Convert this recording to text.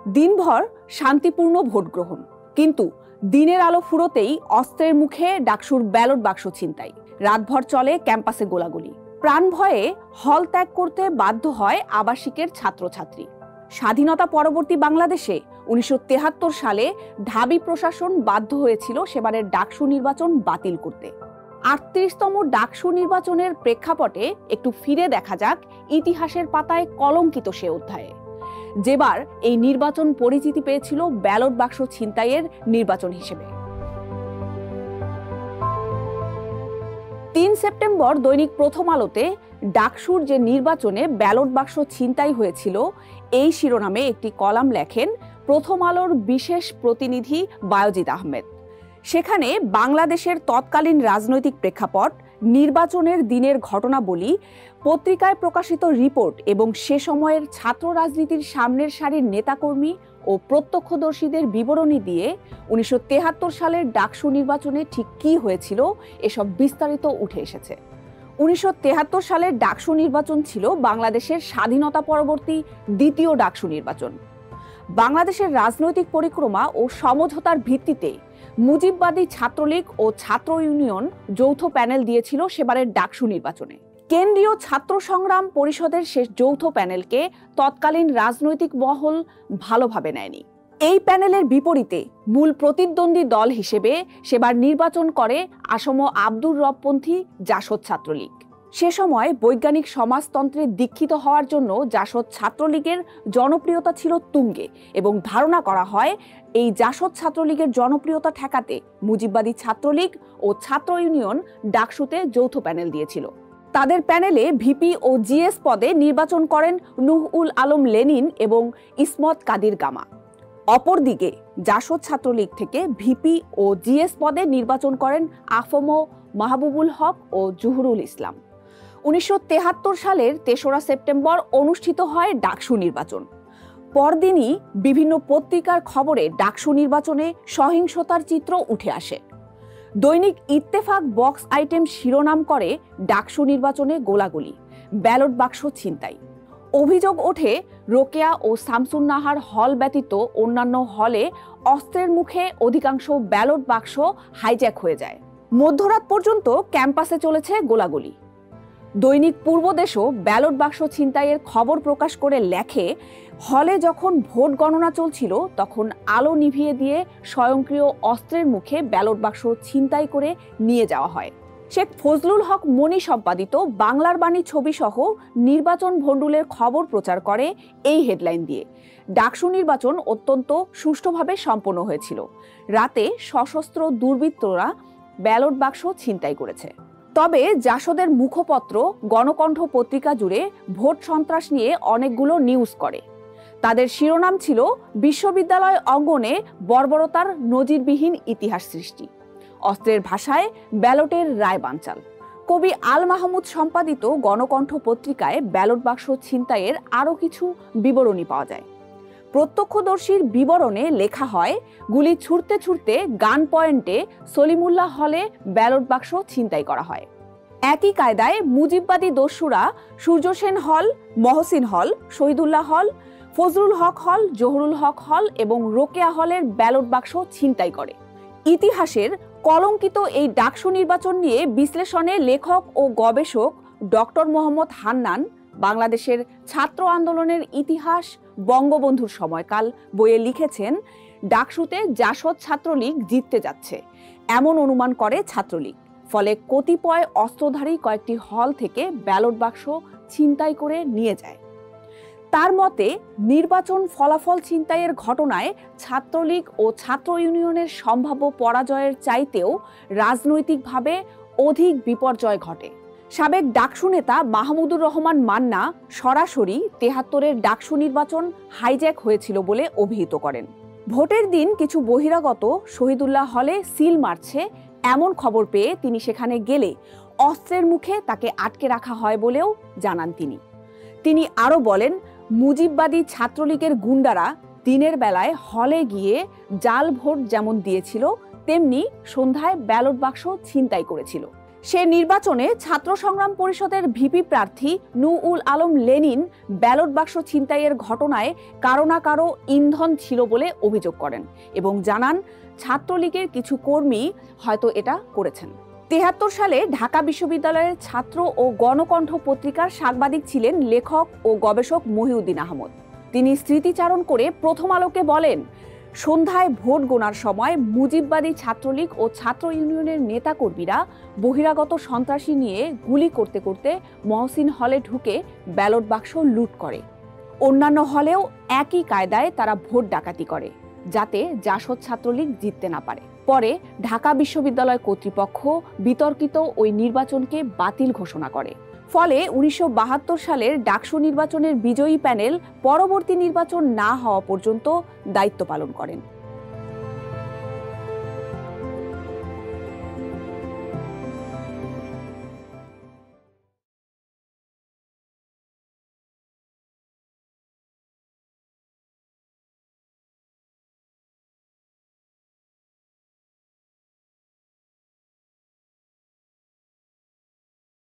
দিনভর শান্তিপূর্ণ ভোট গ্রহণ, কিন্তু দিনের আলো ফুরোতেই অস্ত্রের মুখে ডাকসুর ব্যালট বাক্স ছিনতাই। রাতভর চলে ক্যাম্পাসে গোলাগুলি। প্রাণ ভয়ে হল ত্যাগ করতে বাধ্য হয় আবাসিকের ছাত্রছাত্রী। স্বাধীনতা পরবর্তী বাংলাদেশে 1973 সালে ঢাবি প্রশাসন বাধ্য হয়েছিল সেবারের ডাকসু নির্বাচন বাতিল করতে। 38তম ডাকসু নির্বাচনের প্রেক্ষাপটে একটু ফিরে দেখা যাক ইতিহাসের পাতায় কলঙ্কিত সে অধ্যায়ে, যেবার এই নির্বাচন পরিচিতি পেয়েছিল ব্যালট বাক্স ছিনতাইয়ের নির্বাচন হিসেবে। 3 সেপ্টেম্বর দৈনিক প্রথম আলোতে ডাকসুর যে নির্বাচনে ব্যালট বাক্স ছিনতাই হয়েছিল এই শিরোনামে একটি কলাম লেখেন প্রথম আলোর বিশেষ প্রতিনিধি বায়জিদ আহমেদ। সেখানে বাংলাদেশের তৎকালীন রাজনৈতিক প্রেক্ষাপট, নির্বাচনের দিনের ঘটনাবলী, পত্রিকায় প্রকাশিত রিপোর্ট এবং সে সময়ের ছাত্র রাজনীতির সামনের সারির নেতাকর্মী ও প্রত্যক্ষদর্শীদের বিবরণী দিয়ে 1973 সালের ডাকসু নির্বাচনে ঠিক কী হয়েছিল এসব বিস্তারিত উঠে এসেছে। 1973 সালের ডাকসু নির্বাচন ছিল বাংলাদেশের স্বাধীনতা পরবর্তী দ্বিতীয় ডাকসু নির্বাচন। বাংলাদেশের রাজনৈতিক পরিক্রমা ও সমঝোতার ভিত্তিতে মুজিববাদী ছাত্রলীগ ও ছাত্র ইউনিয়ন যৌথ প্যানেল দিয়েছিল সেবারের ডাকসু নির্বাচনে। কেন্দ্রীয় ছাত্র সংগ্রাম পরিষদের শেষ যৌথ প্যানেলকে তৎকালীন রাজনৈতিক মহল ভালোভাবে নেয়নি। এই প্যানেলের বিপরীতে মূল প্রতিদ্বন্দ্বী দল হিসেবে সেবার নির্বাচন করে আসম আব্দুর রবপন্থী জাসদ ছাত্রলীগ। সে সময় বৈজ্ঞানিক সমাজতন্ত্রে দীক্ষিত হওয়ার জন্য জাসদ ছাত্রলীগের জনপ্রিয়তা ছিল তুঙ্গে এবং ধারণা করা হয় এই জাসদ ছাত্রলীগের জনপ্রিয়তা ঠেকাতে মুজিববাদী ছাত্রলীগ ও ছাত্র ইউনিয়ন ডাকসুতে যৌথ প্যানেল দিয়েছিল। তাদের প্যানেলে ভিপি ও জিএস পদে নির্বাচন করেন নূহ উল আলম লেনিন এবং ইসমত কাদির গামা। অপরদিকে জাসদ ছাত্রলীগ থেকে ভিপি ও জিএস পদে নির্বাচন করেন আফম মাহবুবুল হক ও জহুরুল ইসলাম। 1973 সালের 3রা সেপ্টেম্বর অনুষ্ঠিত হয় ডাকসু নির্বাচন। পরদিনই বিভিন্ন পত্রিকার খবরে ডাকসু নির্বাচনে সহিংসতার চিত্র উঠে আসে। দৈনিক ইত্তেফাক বক্স আইটেম শিরোনাম করে ডাকসু নির্বাচনে গোলাগুলি, ব্যালট বাক্স ছিনতাই। অভিযোগ ওঠে রোকেয়া ও শামসুন্নাহার হল ব্যতীত অন্যান্য হলে অস্ত্রের মুখে অধিকাংশ ব্যালট বাক্স হাইজ্যাক হয়ে যায়। মধ্যরাত পর্যন্ত ক্যাম্পাসে চলেছে গোলাগুলি। দৈনিক পূর্বদেশও ব্যালট বাক্স ছিনতাইয়ের খবর প্রকাশ করে লেখে, হলে যখন ভোট গণনা চলছিল তখন আলো নিভিয়ে দিয়ে স্বয়ংক্রিয় অস্ত্রের মুখে ব্যালট বাক্স ছিনতাই করে নিয়ে যাওয়া হয়। শেখ ফজলুল হক মনি সম্পাদিত বাংলার বাণী ছবি সহ নির্বাচন ভণ্ডুলের খবর প্রচার করে এই হেডলাইন দিয়ে, ডাকসু নির্বাচন অত্যন্ত সুষ্ঠুভাবে সম্পন্ন হয়েছিল। রাতে সশস্ত্র দুর্বৃত্তরা ব্যালট বাক্স ছিনতাই করেছে। তবে জাসদের মুখপত্র গণকণ্ঠ পত্রিকা জুড়ে ভোট সন্ত্রাস নিয়ে অনেকগুলো নিউজ করে। তাদের শিরোনাম ছিল বিশ্ববিদ্যালয় অঙ্গনে বর্বরতার নজিরবিহীন ইতিহাস সৃষ্টি, অস্ত্রের ভাষায় ব্যালটের রায় বানচাল। কবি আল মাহমুদ সম্পাদিত গণকণ্ঠ পত্রিকায় ব্যালট বাক্স ছিনতাইয়ের আরও কিছু বিবরণী পাওয়া যায়। প্রত্যক্ষদর্শীর বিবরণে লেখা হয়, গুলি ছুড়তে ছুড়তে গান পয়েন্টে সলিমুল্লাহ হলে ব্যালট বাক্স ছিনতাই করা হয়। একই কায়দায় মুজিববাদী দস্যুরা সূর্য সেন হল, মহসিন হল, শহীদুল্লাহ হল, ফজলুল হক হল, জহুরুল হক হল এবং রোকেয়া হলের ব্যালট বাক্স ছিনতাই করে। ইতিহাসের কলঙ্কিত এই ডাকসু নির্বাচন নিয়ে বিশ্লেষণে লেখক ও গবেষক ডক্টর মোহাম্মদ হান্নান বাংলাদেশের ছাত্র আন্দোলনের ইতিহাস, বঙ্গবন্ধুর সময়কাল বইয়ে লিখেছেন, ডাকসুতে জাসদ ছাত্রলীগ জিততে যাচ্ছে এমন অনুমান করে ছাত্রলীগ। ফলে কতিপয় অস্ত্রধারী কয়েকটি হল থেকে ব্যালট বাক্স ছিনতাই করে নিয়ে যায়। তার মতে নির্বাচন ফলাফল ছিনতাইয়ের ঘটনায় ছাত্রলীগ ও ছাত্র ইউনিয়নের সম্ভাব্য পরাজয়ের চাইতেও রাজনৈতিকভাবে অধিক বিপর্যয় ঘটে। সাবেক ডাকসু নেতা মাহমুদুর রহমান মান্না সরাসরি 73-এর ডাকসু নির্বাচন হাইজ্যাক হয়েছিল বলে অভিহিত করেন। ভোটের দিন কিছু বহিরাগত শহীদুল্লাহ হলে সিল মারছে এমন খবর পেয়ে তিনি সেখানে গেলে অস্ত্রের মুখে তাকে আটকে রাখা হয় বলেও জানান তিনি আরও বলেন, মুজিববাদী ছাত্রলীগের গুন্ডারা দিনের বেলায় হলে গিয়ে জাল ভোট যেমন দিয়েছিল তেমনি সন্ধ্যায় ব্যালট বাক্স ছিনতাই করেছিল। সে নির্বাচনে ছাত্র সংগ্রাম পরিষদের ভিপি প্রার্থী নূউল আলম লেনিন ব্যালট বাক্স ছিনতাইয়ের ঘটনায় কারো না কারো ইন্ধন ছিল বলে অভিযোগ করেন এবং জানান ছাত্রলীগের কিছু কর্মী হয়তো এটা করেছেন। ৭৩ সালে ঢাকা বিশ্ববিদ্যালয়ের ছাত্র ও গণকণ্ঠ পত্রিকার সাংবাদিক ছিলেন লেখক ও গবেষক মহিউদ্দিন আহমদ। তিনি স্মৃতিচারণ করে প্রথম আলোকে বলেন, সন্ধ্যায় ভোট গোনার সময় মুজিববাদী ছাত্রলীগ ও ছাত্র ইউনিয়নের নেতাকর্মীরা বহিরাগত সন্ত্রাসী নিয়ে গুলি করতে করতে মহসিন হলে ঢুকে ব্যালট বাক্স লুট করে। অন্যান্য হলেও একই কায়দায় তারা ভোট ডাকাতি করে, যাতে জাসদ ছাত্রলীগ জিততে না পারে। পরে ঢাকা বিশ্ববিদ্যালয় কর্তৃপক্ষ বিতর্কিত ওই নির্বাচনকে বাতিল ঘোষণা করে। ফলে ১৯৭২ সালের ডাকসু নির্বাচনের বিজয়ী প্যানেল পরবর্তী নির্বাচন না হওয়া পর্যন্ত দায়িত্ব পালন করেন।